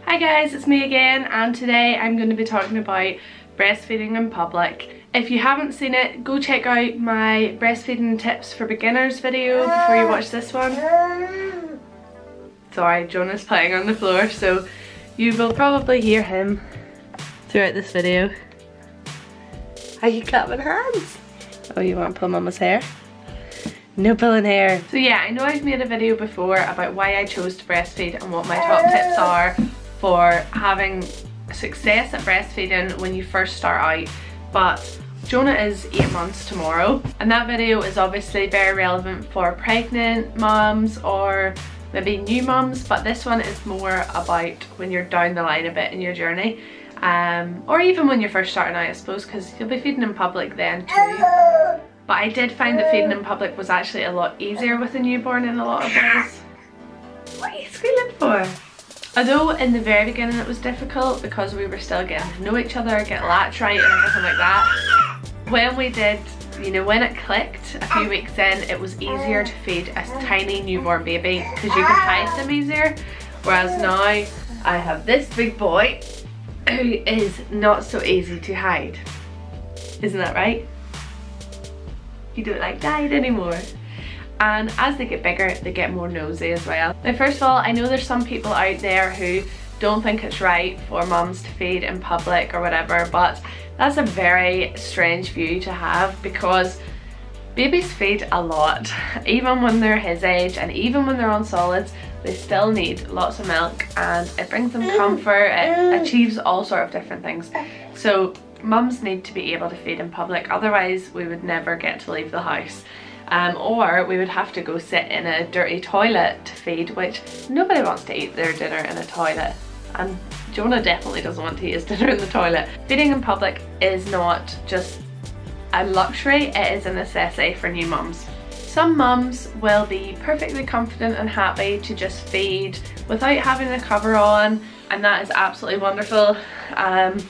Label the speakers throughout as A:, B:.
A: Hi guys, it's me again, and today I'm going to be talking about breastfeeding in public. If you haven't seen it, go check out my breastfeeding tips for beginners video before you watch this one. Sorry, Jonah's playing on the floor, so you will probably hear him throughout this video. Are you clapping hands? Oh, you want to pull Mama's hair? No pulling hair. So yeah, I know I've made a video before about why I chose to breastfeed and what my top tips are for having success at breastfeeding when you first start out. But Jonah is 8 months tomorrow, and that video is obviously very relevant for pregnant mums or maybe new mums, but this one is more about when you're down the line a bit in your journey, or even when you're first starting out, I suppose, because you'll be feeding in public then too. But I did find that feeding in public was actually a lot easier with a newborn in a lot of ways. What are you squealing for? Although in the very beginning it was difficult because we were still getting to know each other, get latch right and everything like that. When we did, you know, when it clicked a few weeks in, it was easier to feed a tiny newborn baby because you can hide them easier. Whereas now I have this big boy who is not so easy to hide. Isn't that right? You don't like diet anymore. And as they get bigger, they get more nosy as well. Now, first of all, I know there's some people out there who don't think it's right for mums to feed in public or whatever, but that's a very strange view to have because babies feed a lot. Even when they're his age and even when they're on solids, they still need lots of milk, and it brings them comfort, it achieves all sort of different things. So mums need to be able to feed in public, otherwise we would never get to leave the house. Or we would have to go sit in a dirty toilet to feed, which nobody wants to eat their dinner in a toilet. And Jonah definitely doesn't want to eat his dinner in the toilet. Feeding in public is not just a luxury, it is a necessity for new mums. Some mums will be perfectly confident and happy to just feed without having the cover on, and that is absolutely wonderful. And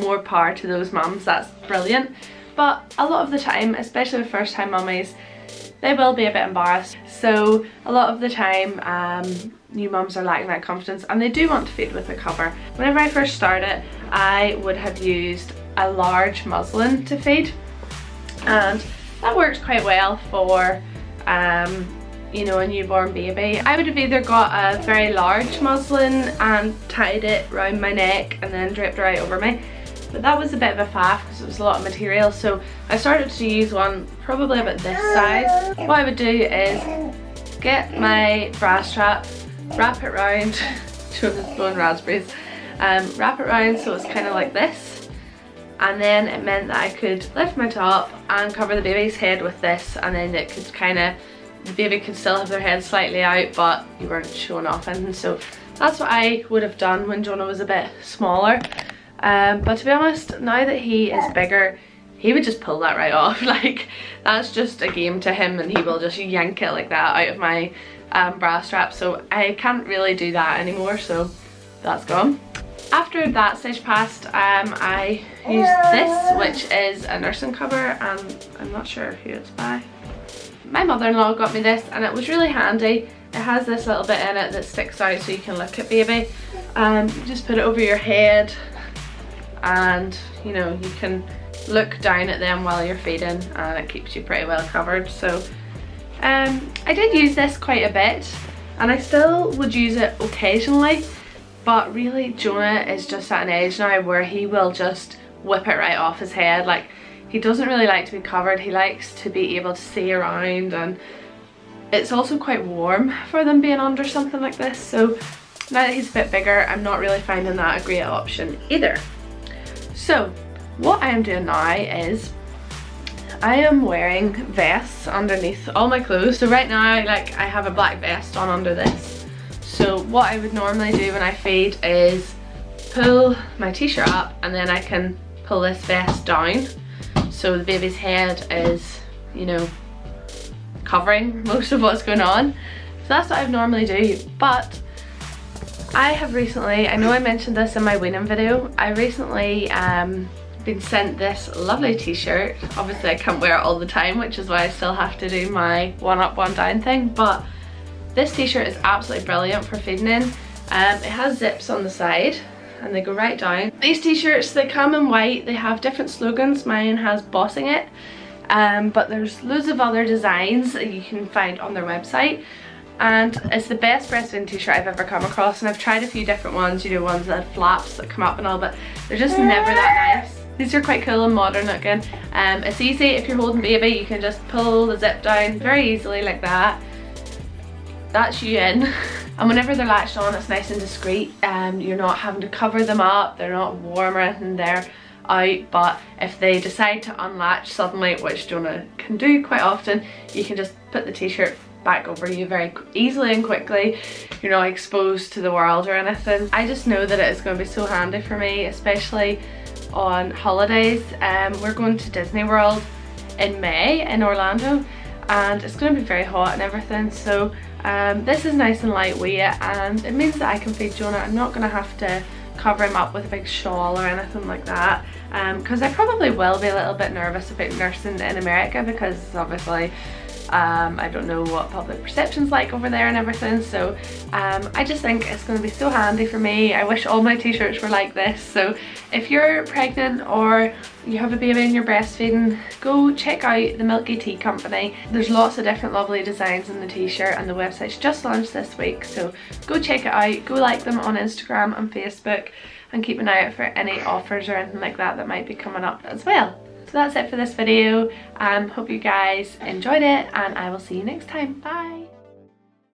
A: more power to those mums, that's brilliant. But a lot of the time, especially with first time mummies, they will be a bit embarrassed. So a lot of the time new mums are lacking that confidence and they do want to feed with a cover. Whenever I first started, I would have used a large muslin to feed, and that works quite well for you know, a newborn baby. I would have either got a very large muslin and tied it around my neck and then draped it right over me. But that was a bit of a faff because it was a lot of material, so I started to use one probably about this size. What I would do is get my bra strap, wrap it round, Jonah's blowing raspberries, wrap it round so it's kind of like this, and then it meant that I could lift my top and cover the baby's head with this, and then it could kind of, the baby could still have their head slightly out but you weren't showing off anything. So that's what I would have done when Jonah was a bit smaller. But to be honest, now that he is bigger, he would just pull that right off. Like, that's just a game to him and he will just yank it like that out of my bra strap. So I can't really do that anymore, so that's gone. After that stage passed, I used this, which is a nursing cover, and I'm not sure who it's by. My mother-in-law got me this and it was really handy. It has this little bit in it that sticks out so you can look at baby. You just put it over your head, and you know, you can look down at them while you're feeding and it keeps you pretty well covered. So I did use this quite a bit and I still would use it occasionally, but really Jonah is just at an age now where he will just whip it right off his head. Like, he doesn't really like to be covered, he likes to be able to see around, and it's also quite warm for them being under something like this. So now that he's a bit bigger, I'm not really finding that a great option either. So what I am doing now is I am wearing vests underneath all my clothes. So right now, like, I have a black vest on under this. So what I would normally do when I feed is pull my t-shirt up and then I can pull this vest down so the baby's head is, you know, covering most of what's going on. So that's what I normally do. But I have recently, I know I mentioned this in my weaning video, I recently been sent this lovely t-shirt. Obviously I can't wear it all the time, which is why I still have to do my one up one down thing, but this t-shirt is absolutely brilliant for feeding in. It has zips on the side and they go right down. These t-shirts, they come in white, they have different slogans. Mine has bossing it, but there's loads of other designs that you can find on their website, and it's the best breastfeeding t-shirt I've ever come across. And I've tried a few different ones, you know, ones that have flaps that come up and all, but they're just never that nice. These are quite cool and modern looking. It's easy if you're holding baby, you can just pull the zip down very easily like that. That's you in. And whenever they're latched on, it's nice and discreet. You're not having to cover them up, they're not warm or anything, they're out. But if they decide to unlatch suddenly, which Jonah can do quite often, you can just put the t-shirt back over you very easily and quickly. You're not exposed to the world or anything. I just know that it is going to be so handy for me, especially on holidays. We're going to Disney World in May in Orlando, and it's going to be very hot and everything, so this is nice and lightweight, and it means that I can feed Jonah. I'm not going to have to cover him up with a big shawl or anything like that, because I probably will be a little bit nervous about nursing in America, because obviously I don't know what public perception's like over there and everything, so I just think it's going to be so handy for me. I wish all my t-shirts were like this. So if you're pregnant or you have a baby and you're breastfeeding, go check out the Milky Tea Company. There's lots of different lovely designs in the t-shirt, and the website's just launched this week, so go check it out. Go like them on Instagram and Facebook, and keep an eye out for any offers or anything like that that might be coming up as well. So that's it for this video. Hope you guys enjoyed it, and I will see you next time. Bye!